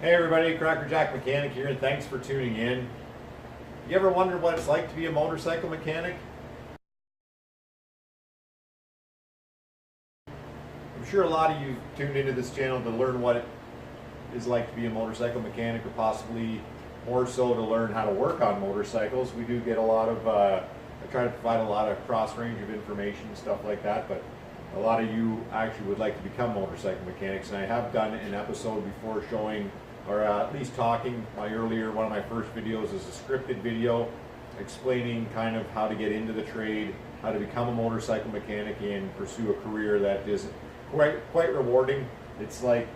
Hey everybody, Cracker Jack Mechanic here, and thanks for tuning in. You ever wondered what it's like to be a motorcycle mechanic? I'm sure a lot of you tuned into this channel to learn what it is like to be a motorcycle mechanic, or possibly more so to learn how to work on motorcycles. We do get a lot of, I try to provide a lot of cross range of information and stuff like that, but a lot of you actually would like to become motorcycle mechanics, and I have done an episode before showing, or at least talking, one of my first videos is a scripted video explaining kind of how to get into the trade, how to become a motorcycle mechanic and pursue a career that is quite rewarding. It's like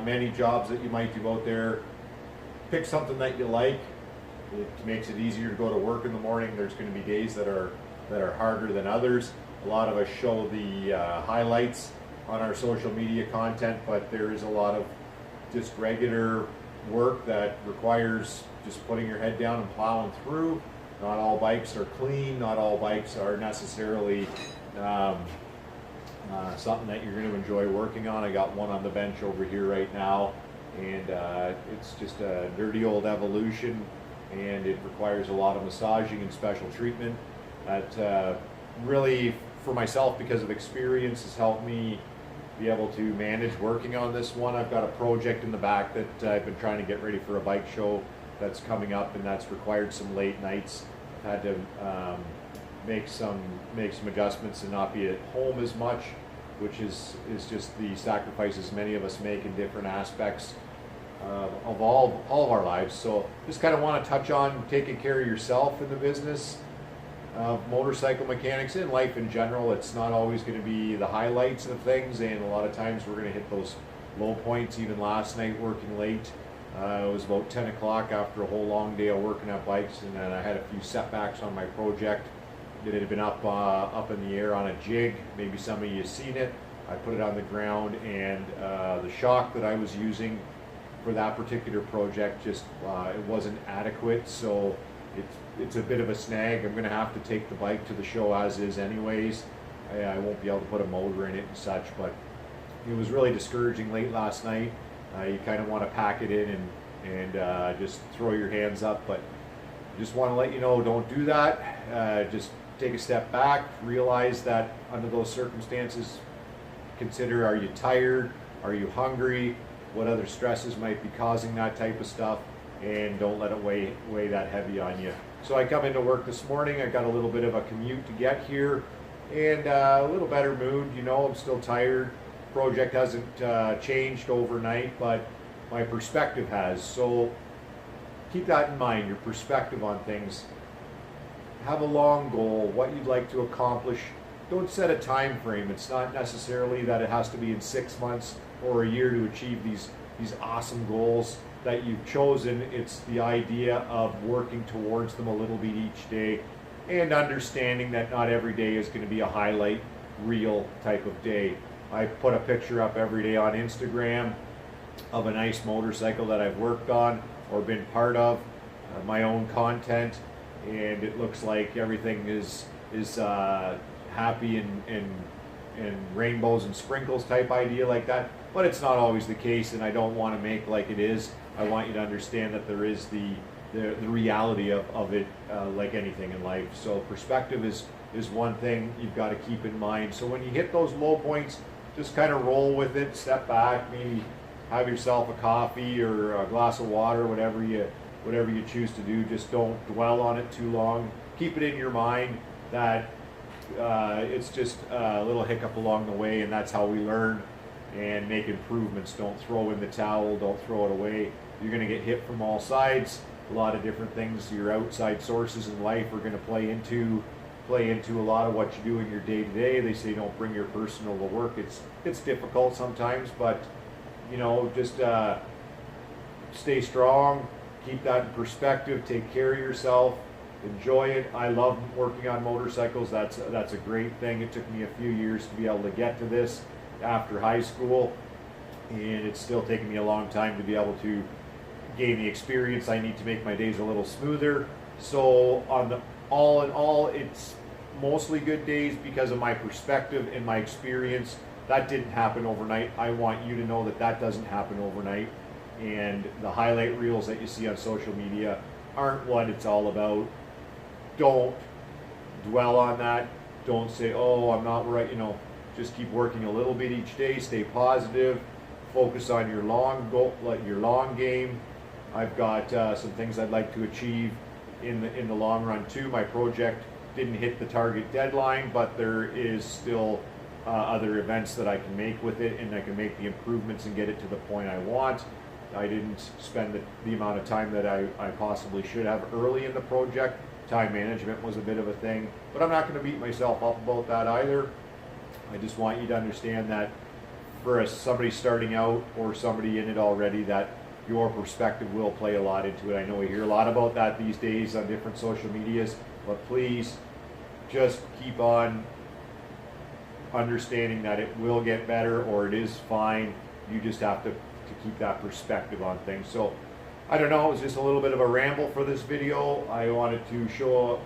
many jobs that you might do out there. Pick something that you like. It makes it easier to go to work in the morning. There's going to be days that are harder than others. A lot of us show the highlights on our social media content, but there is a lot of just regular work that requires just putting your head down and plowing through. Not all bikes are clean. Not all bikes are necessarily something that you're going to enjoy working on. I got one on the bench over here right now, and it's just a dirty old Evolution, and it requires a lot of massaging and special treatment. That really, for myself, because of experience, has helped me be able to manage working on this one. I've got a project in the back that I've been trying to get ready for, a bike show that's coming up, and that's required some late nights. I've had to make some adjustments and not be at home as much, which is just the sacrifices many of us make in different aspects of all of our lives. So just kind of want to touch on taking care of yourself in the business of motorcycle mechanics, in life in general. It's not always going to be the highlights of things, and a lot of times we're going to hit those low points. Even last night working late, it was about 10 o'clock after a whole long day of working at bikes, and then I had a few setbacks on my project. It had been up in the air on a jig. Maybe some of you have seen it. I put it on the ground, and the shock that I was using for that particular project just it wasn't adequate, so it's a bit of a snag. I'm going to have to take the bike to the show as is anyways. I won't be able to put a motor in it and such, but it was really discouraging late last night. You kind of want to pack it in and just throw your hands up, but just want to let you know, don't do that. Just take a step back, realize that under those circumstances, consider, are you tired? Are you hungry? What other stresses might be causing that type of stuff? And don't let it weigh that heavy on you. So I come into work this morning. I got a little bit of a commute to get here, and a little better mood. You know, I'm still tired. Project hasn't changed overnight, but my perspective has. So keep that in mind, your perspective on things. Have a long goal, what you'd like to accomplish. Don't set a time frame. It's not necessarily that it has to be in 6 months or a year to achieve these awesome goals that you've chosen. It's the idea of working towards them a little bit each day, and understanding that not every day is going to be a highlight reel type of day. I put a picture up every day on Instagram of a nice motorcycle that I've worked on or been part of, my own content, and it looks like everything is happy and rainbows and sprinkles type idea like that, but it's not always the case, and I don't want to make like it is. I want you to understand that there is the reality of it, like anything in life. So perspective is one thing you've got to keep in mind. So when you hit those low points, just kind of roll with it, step back, maybe have yourself a coffee or a glass of water, whatever you choose to do. Just don't dwell on it too long. Keep it in your mind that it's just a little hiccup along the way, and that's how we learn and make improvements. Don't throw in the towel, don't throw it away. You're going to get hit from all sides. A lot of different things, your outside sources in life are going to play into a lot of what you do in your day-to-day. They say don't bring your personal to work. It's difficult sometimes, but you know, just stay strong, keep that in perspective, take care of yourself, enjoy it. I love working on motorcycles. That's a great thing. It took me a few years to be able to get to this after high school, and it's still taking me a long time to be able to gain the experience I need to make my days a little smoother. So all in all, it's mostly good days because of my perspective and my experience. That didn't happen overnight. I want you to know that that doesn't happen overnight. and the highlight reels that you see on social media aren't what it's all about. Don't dwell on that. Don't say, oh, I'm not right, just keep working a little bit each day, stay positive, focus on your long goal, your long game. I've got some things I'd like to achieve in the long run too. My project didn't hit the target deadline, but there is still other events that I can make with it, and I can make the improvements and get it to the point I want. I didn't spend the amount of time that I possibly should have early in the project. Time management was a bit of a thing, but I'm not going to beat myself up about that either. I just want you to understand that for somebody starting out or somebody in it already, that your perspective will play a lot into it. I know we hear a lot about that these days on different social medias, but please just keep on understanding that it will get better, or it is fine. You just have to keep that perspective on things. So I don't know, it was just a little bit of a ramble for this video. I wanted to show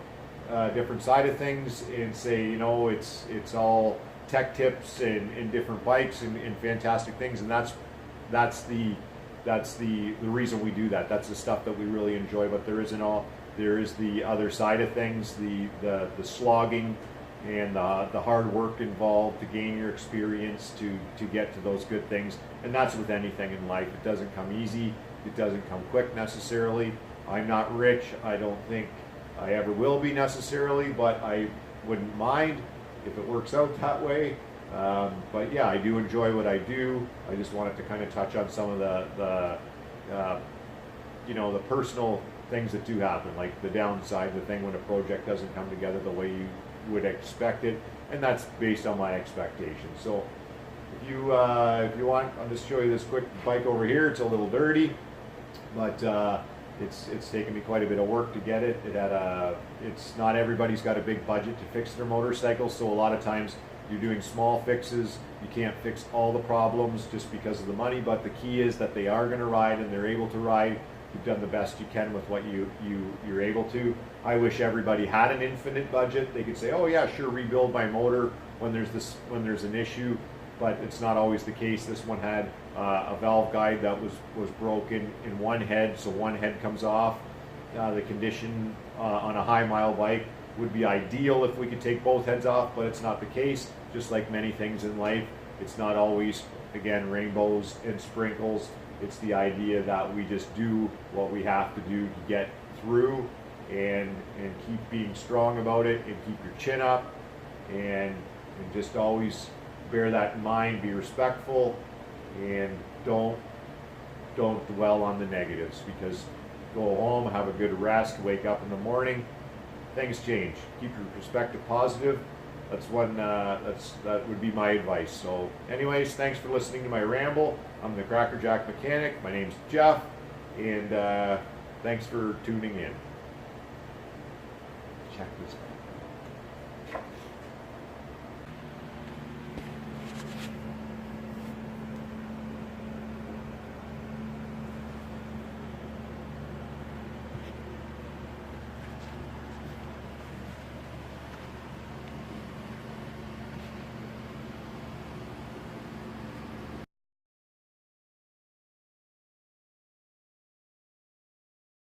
a different side of things and say, it's all tech tips and different bikes and fantastic things, and that's the reason we do that. That's the stuff that we really enjoy. But there is the other side of things, the slogging and the hard work involved to gain your experience to get to those good things. And that's with anything in life. It doesn't come easy. It doesn't come quick necessarily. I'm not rich. I don't think I ever will be necessarily, but I wouldn't mind if it works out that way. But yeah, I do enjoy what I do. I just wanted to kind of touch on some of the personal things that do happen, like the downside, the thing when a project doesn't come together the way you would expect it, and that's based on my expectations. So if you want, I'll just show you this quick bike over here. It's a little dirty, but it's taken me quite a bit of work to get it. It's not everybody's got a big budget to fix their motorcycles, so a lot of times you're doing small fixes. You can't fix all the problems just because of the money, but the key is that they are going to ride and they're able to ride. You've done the best you can with what you're able to. I wish everybody had an infinite budget. They could say, oh yeah, sure, rebuild my motor when there's an issue, but it's not always the case. This one had a valve guide that was broken in one head, so one head comes off. The condition on a high mile bike would be ideal if we could take both heads off, but it's not the case. Just like many things in life, it's not always, again, rainbows and sprinkles. It's the idea that we just do what we have to do to get through, and keep being strong about it, and keep your chin up, and just always bear that in mind. Be respectful, and don't dwell on the negatives, because go home, have a good rest, wake up in the morning, things change. Keep your perspective positive. That would be my advice. So anyways, thanks for listening to my ramble. I'm the Cracker Jack Mechanic. My name's Jeff, and thanks for tuning in. Check this out.